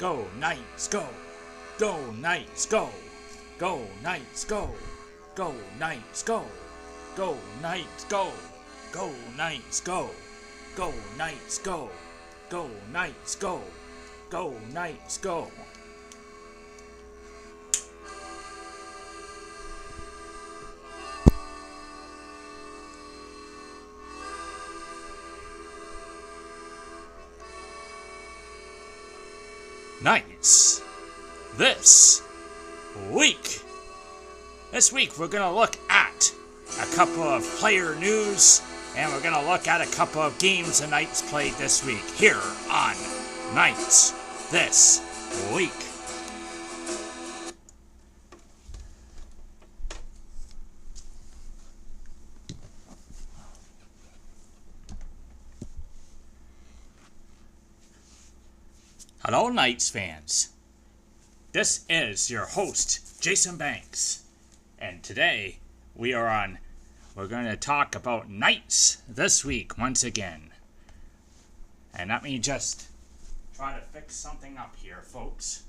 Go Knights, go! Go Knights, go! Go Knights, go! Go Knights, go! Go Knights, go! Go Knights, go! Go Knights, go! Go Knights, go! Go Knights, go! Knights, this week we're going to look at a couple of player news, and we're going to look at a couple of games the Knights played this week here on Knights This Week. Hello, Knights fans. This is your host, Jason Banks. And today, we're going to talk about Knights this week once again. And let me just try to fix something up here, folks.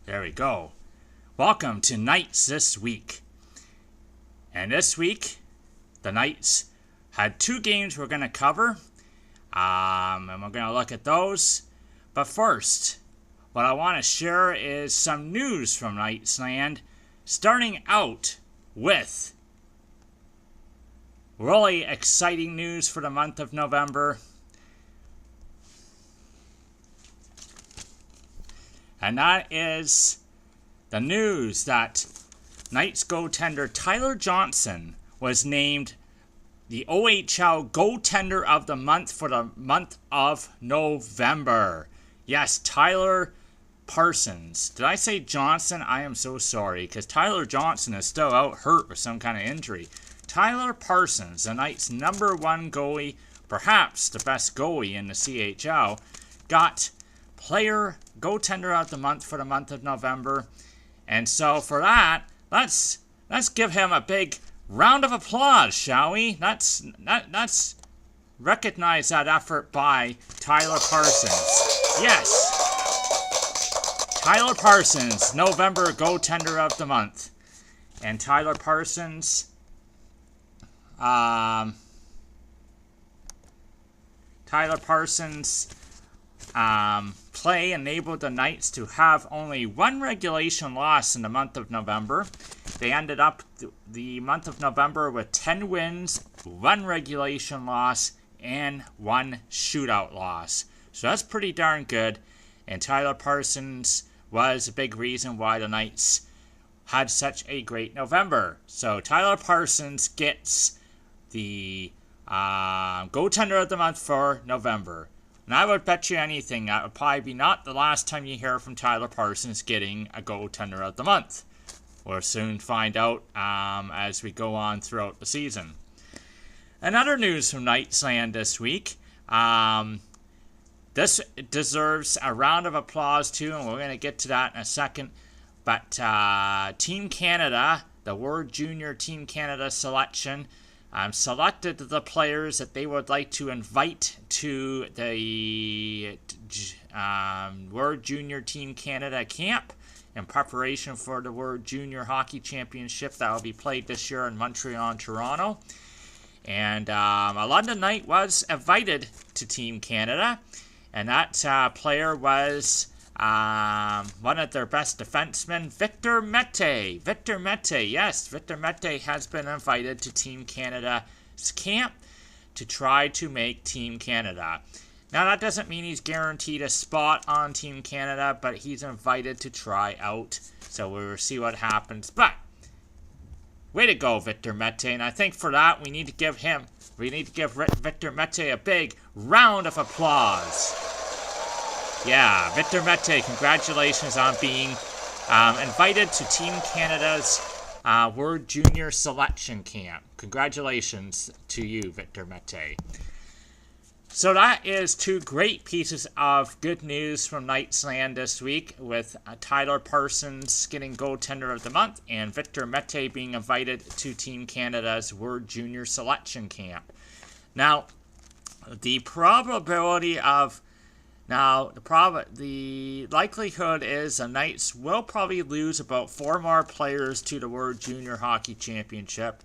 There we go. Welcome to Knights This Week. And this week, the Knights had two games we're going to cover, and we're going to look at those. But first, what I want to share is some news from Knightsland, starting out with really exciting news for the month of November. And that is the news that Knights goaltender Tyler Johnson was named the OHL Goaltender of the Month for the month of November. Yes, Tyler Parsons. Did I say Johnson? I am so sorry, because Tyler Johnson is still out hurt with some kind of injury. Tyler Parsons, the Knights' number one goalie, perhaps the best goalie in the CHL, got Player Goaltender of the Month for the month of November. And so for that, let's give him a big round of applause, shall we? Let's recognize that effort by Tyler Parsons. Yes! Tyler Parsons, November Goaltender of the Month. And Tyler Parsons, play enabled the Knights to have only one regulation loss in the month of November. They ended up the month of November with 10 wins, 1 regulation loss, and 1 shootout loss. So that's pretty darn good. And Tyler Parsons was a big reason why the Knights had such a great November. So Tyler Parsons gets the Goaltender of the Month for November. And I would bet you anything that would probably be not the last time you hear from Tyler Parsons getting a Goaltender of the Month. We'll soon find out as we go on throughout the season. Another news from Knightsland this week. This deserves a round of applause too, and we're going to get to that in a second. But Team Canada, the World Junior Team Canada selection, selected the players that they would like to invite to the World Junior Team Canada camp in preparation for the World Junior Hockey Championship that will be played this year in Montreal and Toronto. And a London Knight was invited to Team Canada, and that player was one of their best defensemen, Victor Mete. Victor Mete, yes, Victor Mete has been invited to Team Canada's camp to try to make Team Canada. Now, that doesn't mean he's guaranteed a spot on Team Canada, but he's invited to try out, so we'll see what happens. But way to go, Victor Mete, and I think for that we need to give Victor Mete a big round of applause. Yeah, Victor Mete, congratulations on being invited to Team Canada's World Junior Selection Camp. Congratulations to you, Victor Mete. So that is two great pieces of good news from Knightsland this week, with Tyler Parsons getting Goaltender of the Month and Victor Mete being invited to Team Canada's World Junior Selection Camp. Now, the likelihood is the Knights will probably lose about 4 more players to the World Junior Hockey Championship.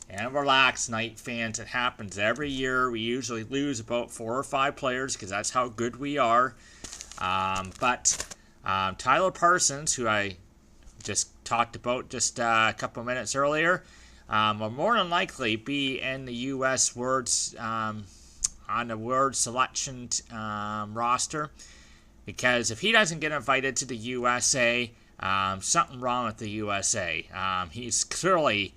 And relax, Knight fans, it happens every year. We usually lose about 4 or 5 players because that's how good we are. But Tyler Parsons, who I just talked about just a couple minutes earlier, will more than likely be in the U.S. Words on the World Selection roster. Because if he doesn't get invited to the USA, something wrong with the USA. He's clearly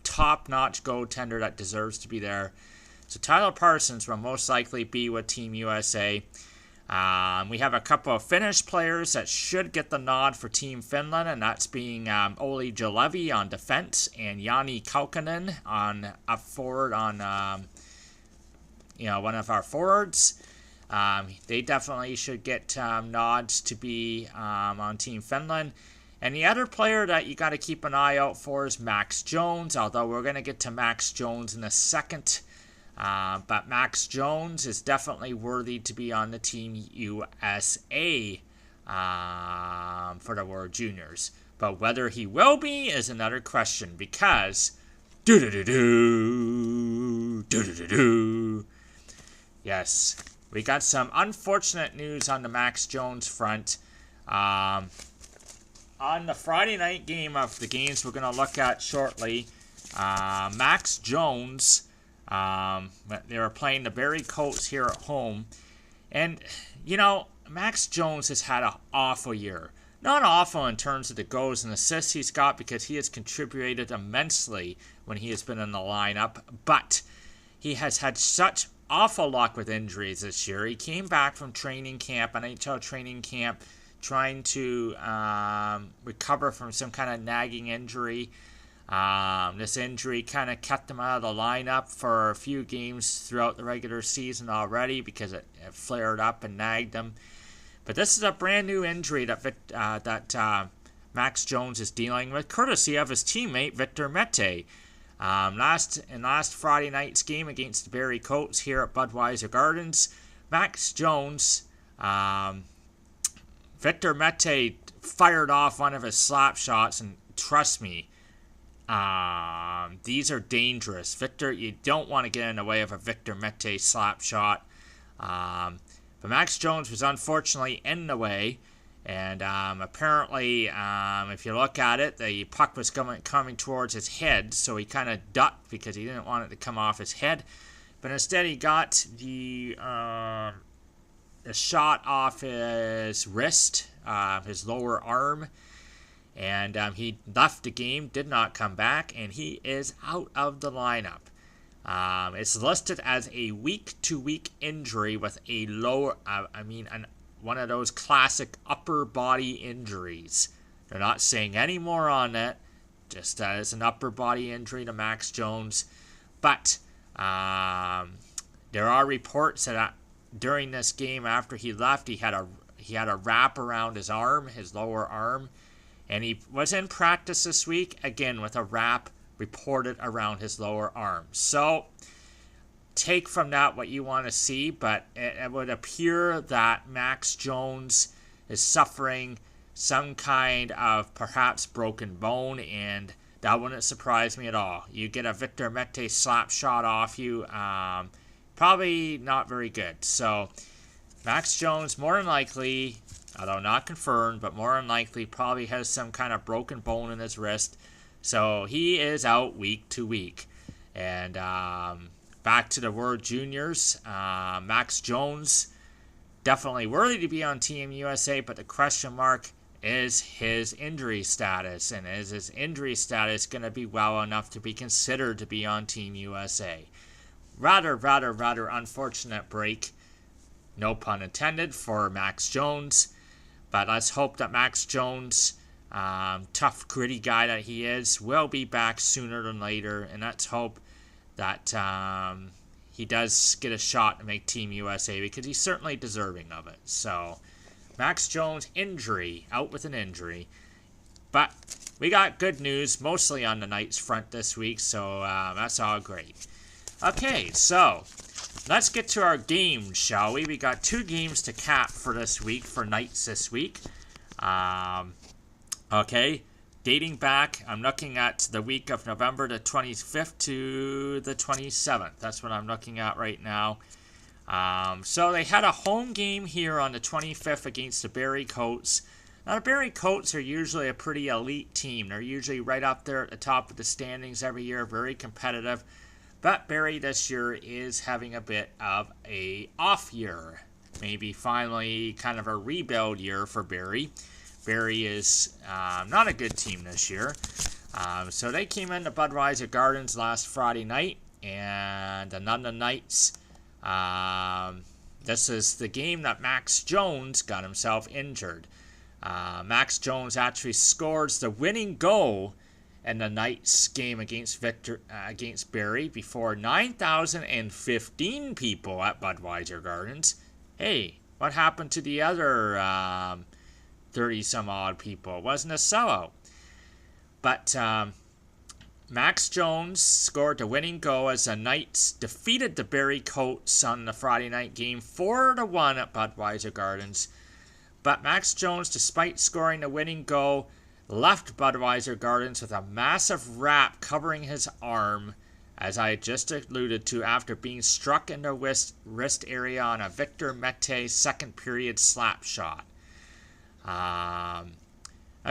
top-notch goaltender that deserves to be there. So Tyler Parsons will most likely be with Team USA. We have a couple of Finnish players that should get the nod for Team Finland, and that's being Olli Juolevi on defense and Jani Kaukonen on up forward on one of our forwards. They definitely should get nods to be on Team Finland. And the other player that you got to keep an eye out for is Max Jones, although we're going to get to Max Jones in a second. But Max Jones is definitely worthy to be on the Team USA for the World Juniors. But whether he will be is another question, because yes, we got some unfortunate news on the Max Jones front. On the Friday night game of the games we're going to look at shortly, Max Jones, they were playing the Barrie Colts here at home. And, Max Jones has had an awful year. Not awful in terms of the goals and assists he's got, because he has contributed immensely when he has been in the lineup. But he has had such awful luck with injuries this year. He came back from training camp, NHL training camp, trying to recover from some kind of nagging injury. This injury kind of kept him out of the lineup for a few games throughout the regular season already, because it flared up and nagged him. But this is a brand new injury that Max Jones is dealing with, courtesy of his teammate Victor Mete. Last Friday night's game against the Barrie Colts here at Budweiser Gardens, Max Jones, Victor Mete fired off one of his slap shots, and trust me, these are dangerous. Victor, you don't want to get in the way of a Victor Mete slap shot. But Max Jones was unfortunately in the way, and apparently, if you look at it, the puck was coming towards his head, so he kind of ducked because he didn't want it to come off his head. But instead, he got the shot off his wrist, his lower arm, and he left the game, did not come back, and he is out of the lineup. It's listed as a week-to-week injury with a one of those classic upper body injuries. They're not saying any more on it, just as an upper body injury to Max Jones. But there are reports that during this game, after he left, he had a wrap around his arm, his lower arm, and he was in practice this week, again with a wrap reported around his lower arm. So take from that what you want to see, but it would appear that Max Jones is suffering some kind of perhaps broken bone, and that wouldn't surprise me at all. You get a Victor Mete slap shot off you, probably not very good. So Max Jones, more than likely, although not confirmed, but more than likely probably has some kind of broken bone in his wrist. So he is out week to week. And back to the World Juniors, Max Jones, definitely worthy to be on Team USA, but the question mark is his injury status. And is his injury status going to be well enough to be considered to be on Team USA? Rather unfortunate break, no pun intended, for Max Jones. But let's hope that Max Jones, tough, gritty guy that he is, will be back sooner than later. And let's hope that he does get a shot to make Team USA because he's certainly deserving of it. So, Max Jones out with an injury. But we got good news, mostly on the Knights front this week, so that's all great. Okay, so let's get to our games, shall we? We got 2 games to cap for this week, for Knights this week. Okay, dating back, I'm looking at the week of November the 25th to the 27th. That's what I'm looking at right now. So they had a home game here on the 25th against the Barrie Colts. Now, the Barrie Colts are usually a pretty elite team. They're usually right up there at the top of the standings every year, very competitive. But Barrie this year is having a bit of a off year. Maybe finally kind of a rebuild year for Barrie. Barrie is not a good team this year. So they came into Budweiser Gardens last Friday night, and the London Knights, this is the game that Max Jones got himself injured. Max Jones actually scores the winning goal in the Knights game against Barrie before 9,015 people at Budweiser Gardens. Hey, what happened to the other 30-some-odd people? It wasn't a sellout. But Max Jones scored the winning goal as the Knights defeated the Barrie Colts on the Friday night game 4-1 at Budweiser Gardens. But Max Jones, despite scoring the winning goal, left Budweiser Gardens with a massive wrap covering his arm, as I just alluded to, after being struck in the wrist area on a Victor Mete second period slap shot.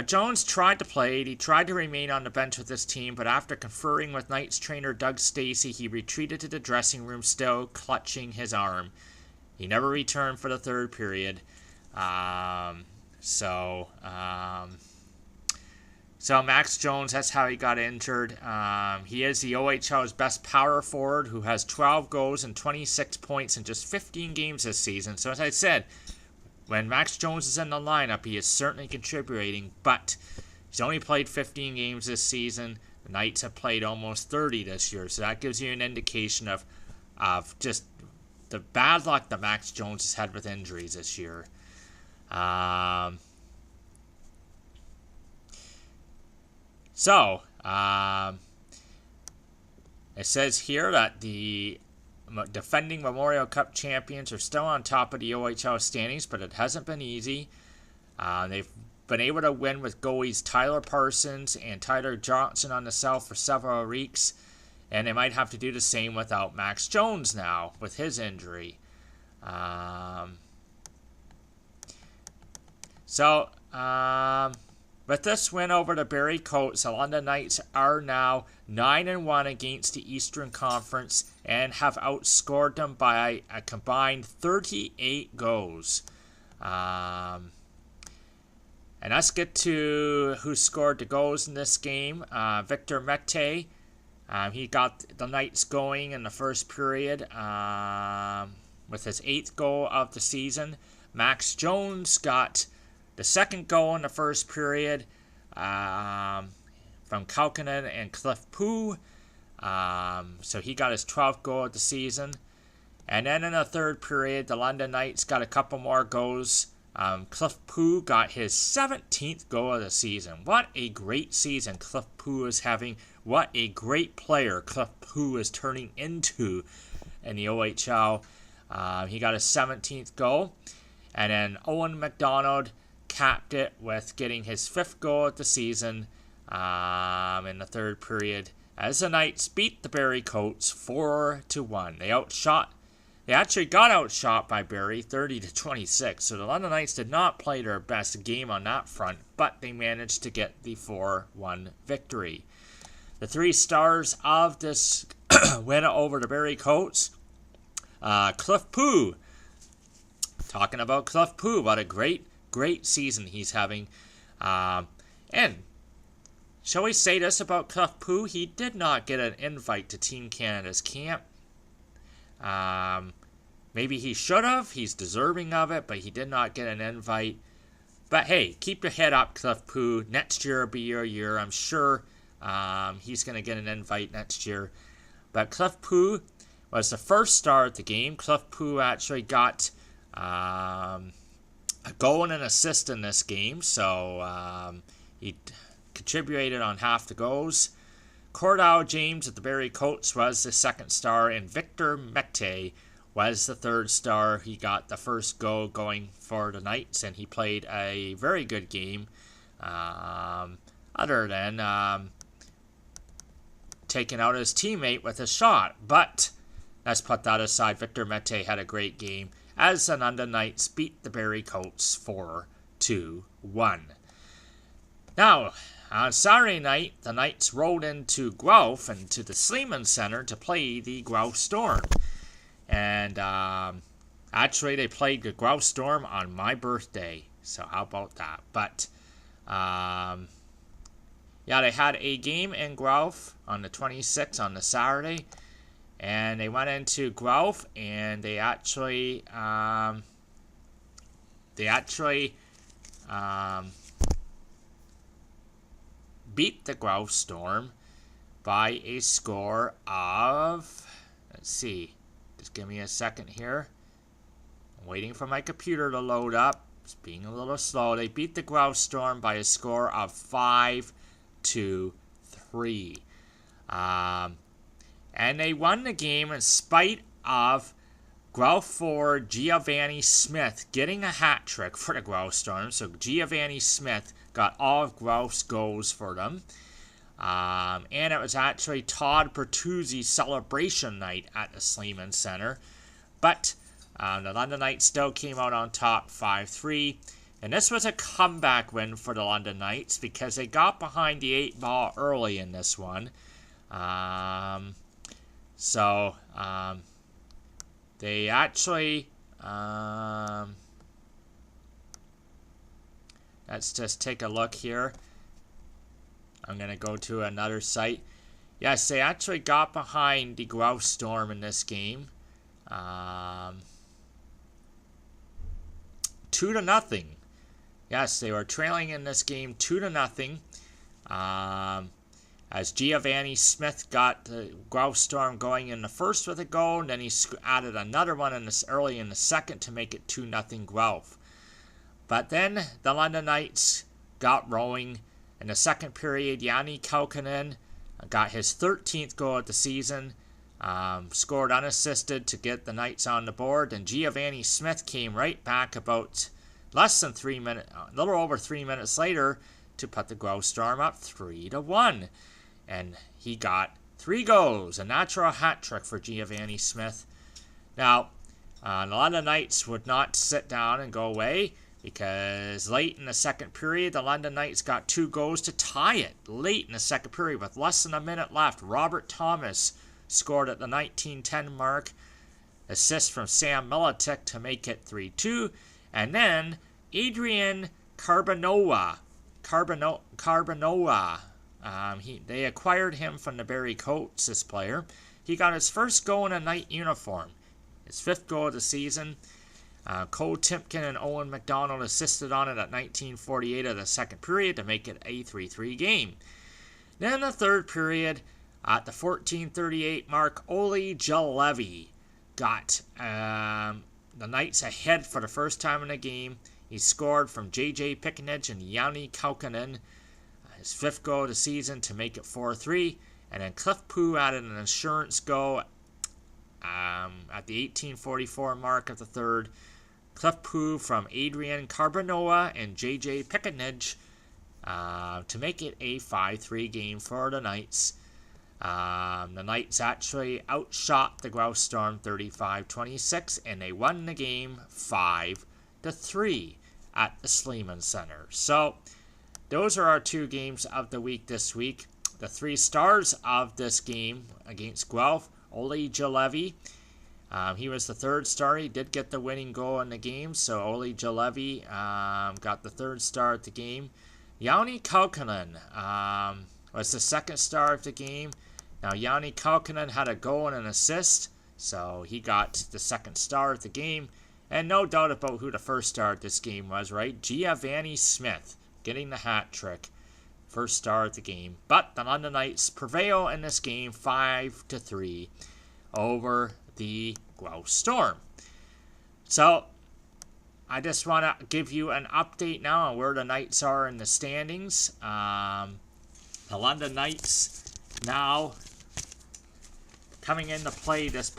Jones tried to play. He tried to remain on the bench with his team, but after conferring with Knights trainer Doug Stacey, he retreated to the dressing room, still clutching his arm. He never returned for the third period. So Max Jones, that's how he got injured. He is the OHL's best power forward, who has 12 goals and 26 points in just 15 games this season. So as I said, when Max Jones is in the lineup, he is certainly contributing, but he's only played 15 games this season. The Knights have played almost 30 this year, so that gives you an indication of just the bad luck that Max Jones has had with injuries this year. It says here that the defending Memorial Cup champions are still on top of the OHL standings, but it hasn't been easy. They've been able to win with goalies Tyler Parsons and Tyler Johnson on the South for several weeks, and they might have to do the same without Max Jones now with his injury. With this win over the Barrie Colts, the London Knights are now 9-1 against the Eastern Conference and have outscored them by a combined 38 goals. And let's get to who scored the goals in this game. Victor Mete, he got the Knights going in the first period with his 8th goal of the season. Max Jones got the second goal in the first period from Kalkanen and Cliff Poo. So he got his 12th goal of the season. And then in the third period, the London Knights got a couple more goals. Cliff Poo got his 17th goal of the season. What a great season Cliff Poo is having. What a great player Cliff Poo is turning into in the OHL. He got his 17th goal. And then Owen McDonald capped it with getting his 5th goal of the season in the third period as the Knights beat the Barrie Colts 4-1. They actually got outshot by Barrie 30-26. So the London Knights did not play their best game on that front, but they managed to get the 4-1 victory. The 3 stars of this win over the Barrie Colts, Cliff Poo. Talking about Cliff Poo, what a great season he's having. And shall we say this about Cliff Poo? He did not get an invite to Team Canada's camp. Maybe he should have. He's deserving of it, but he did not get an invite. But hey, keep your head up, Cliff Poo. Next year will be your year. I'm sure he's going to get an invite next year. But Cliff Poo was the first star at the game. Cliff Pu actually got a goal and an assist in this game, so he contributed on half the goals. Cordell James at the Barrie Colts was the second star, and Victor Mete was the third star. He got the first goal going for the Knights, and he played a very good game, other than taking out his teammate with a shot. But let's put that aside. Victor Mete had a great game as the London Knights beat the Barrie Colts 4-1. Now, on Saturday night, the Knights rolled into Guelph and to the Sleeman Center to play the Guelph Storm. And actually, they played the Guelph Storm on my birthday. So how about that? But, yeah, they had a game in Guelph on the 26th on the Saturday. And they went into Guelph and they actually beat the Guelph Storm by a score of, let's see, just give me a second here. I'm waiting for my computer to load up. It's being a little slow. They beat the Guelph Storm by a score of 5-3. And they won the game in spite of Guelph forward Giovanni Smith getting a hat trick for the Guelph Storm. So Giovanni Smith got all of Guelph's goals for them. And it was actually Todd Bertuzzi's celebration night at the Sleeman Center. But the London Knights still came out on top 5-3. And this was a comeback win for the London Knights because they got behind the 8 ball early in this one. They actually, let's just take a look here. I'm going to go to another site. Yes, they actually got behind the Guelph Storm in this game. 2-0. Yes, they were trailing in this game 2-0. As Giovanni Smith got the Guelph Storm going in the first with a goal, and then he added another one early in the second to make it 2-0 Guelph. But then the London Knights got rolling in the second period. Jani Kaukonen got his 13th goal of the season, scored unassisted to get the Knights on the board, and Giovanni Smith came right back about less than 3 minutes, a little over 3 minutes later, to put the Guelph Storm up 3-1. And he got 3 goals, a natural hat trick for Giovanni Smith. Now, a lot of Knights would not sit down and go away because late in the second period, the London Knights got 2 goals to tie it. Late in the second period, with less than a minute left, Robert Thomas scored at the 19:10 mark. Assist from Sam Militic to make it 3-2. And then Adrian Carbonova. They acquired him from the Barrie Colts, this player. He got his first goal in a Knight uniform, his 5th goal of the season. Cole Timpkin and Owen McDonald assisted on it at 19:48 of the second period to make it a 3-3 game. Then in the third period, at the 14:38 mark, Oli Jalevi got the Knights ahead for the first time in the game. He scored from J.J. Pickenidge and Jani Kaukonen, his 5th goal of the season, to make it 4-3. And then Cliff Pu added an insurance goal at the 18:44 mark of the third. Cliff Pu from Adrian Carbonova and J.J. Pickenidge to make it a 5-3 game for the Knights. The Knights actually outshot the Guelph Storm 35-26, and they won the game 5-3 at the Sleeman Center. So those are our 2 games of the week this week. The 3 stars of this game against Guelph: Oli Jalevi. He was the 3rd star. He did get the winning goal in the game, so Oli Jalevi got the 3rd star at the game. Jani Kaukonen was the 2nd star of the game. Now, Jani Kaukonen had a goal and an assist, so he got the 2nd star of the game. And no doubt about who the 1st star of this game was, right? Giovanni Smith getting the hat trick. 1st star of the game. But the London Knights prevail in this game 5-3 over the Guelph Storm. So I just want to give you an update now on where the Knights are in the standings. The London Knights now coming into play this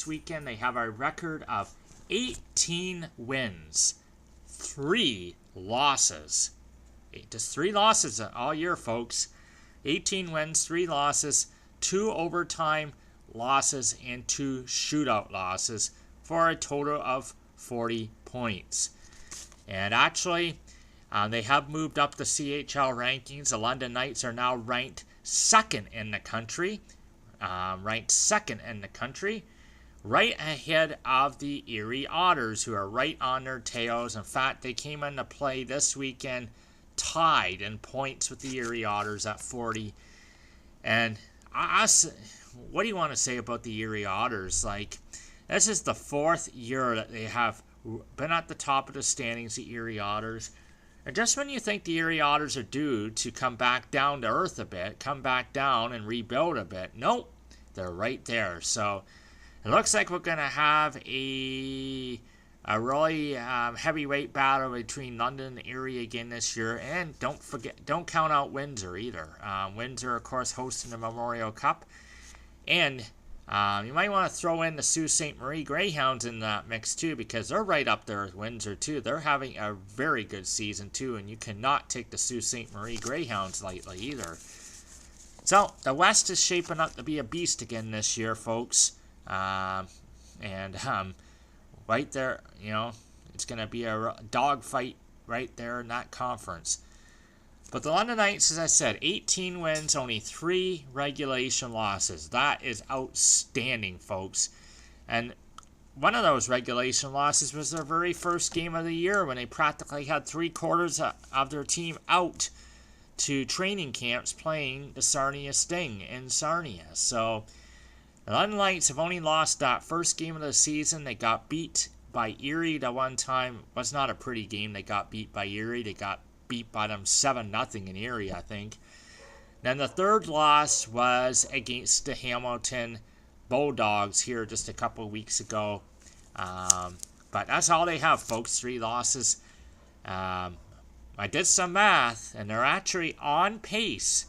weekend. They have a record of 18 wins, 3 losses. Just 3 losses all year, folks. 18 wins, 3 losses, 2 overtime losses, and 2 shootout losses for a total of 40 points. And actually, they have moved up the CHL rankings. The London Knights are now ranked second in the country. Right ahead of the Erie Otters, who are right on their tails. In fact, they came into play this weekend tied in points with the Erie Otters at 40. And what do you want to say about the Erie Otters? Like, this is the 4th year that they have been at the top of the standings, the Erie Otters. And just when you think the Erie Otters are due to come back down to earth a bit, come back down and rebuild a bit, nope, they're right there. So it looks like we're going to have a really heavyweight battle between London and Erie again this year. And don't count out Windsor either. Windsor, of course, hosting the Memorial Cup. And you might want to throw in the Sault Ste. Marie Greyhounds in that mix too, because they're right up there with Windsor too. They're having a very good season too, and you cannot take the Sault Ste. Marie Greyhounds lightly either. So the West is shaping up to be a beast again this year, folks. Right there, it's going to be a dogfight right there in that conference. But the London Knights, as I said, 18 wins, only 3 regulation losses. That is outstanding, folks. And one of those regulation losses was their very first game of the year, when they practically had 3/4 of their team out to training camps playing the Sarnia Sting in Sarnia. So the London Knights have only lost that first game of the season. They got beat by Erie the one time. It was not a pretty game. They got beat by Erie. They got beat by them 7-0 in Erie, I think. Then the third loss was against the Hamilton Bulldogs here just a couple weeks ago. But that's all they have, folks, 3 losses. I did some math, and they're actually on pace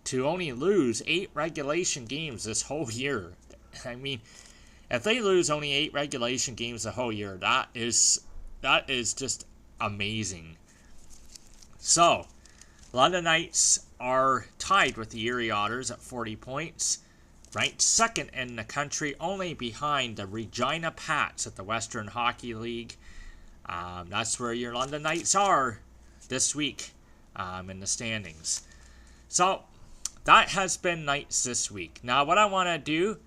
to only lose 8 regulation games this whole year. I mean, if they lose only 8 regulation games the whole year, that is just amazing. So, London Knights are tied with the Erie Otters at 40 points, ranked second in the country, only behind the Regina Pats at the Western Hockey League. That's where your London Knights are this week in the standings. So, that has been Knights this week. Now, what I want to do,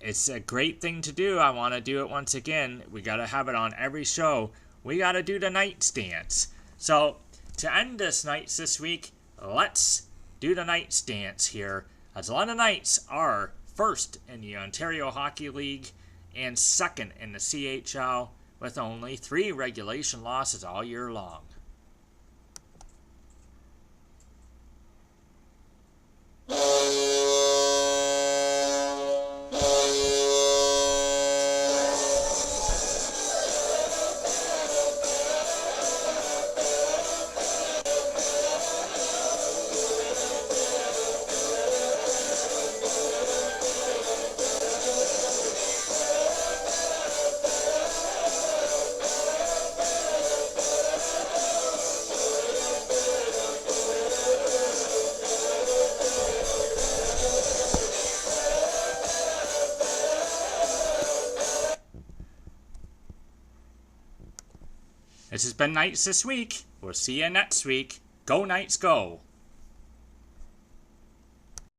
it's a great thing to do. I want to do it once again. We got to have it on every show. We got to do the Knights dance. So, to end this Knights this week, let's do the Knights dance here, as the London Knights are first in the Ontario Hockey League and second in the CHL with only 3 regulation losses all year long. This has been Knights this week. We'll see you next week. Go Knights, go!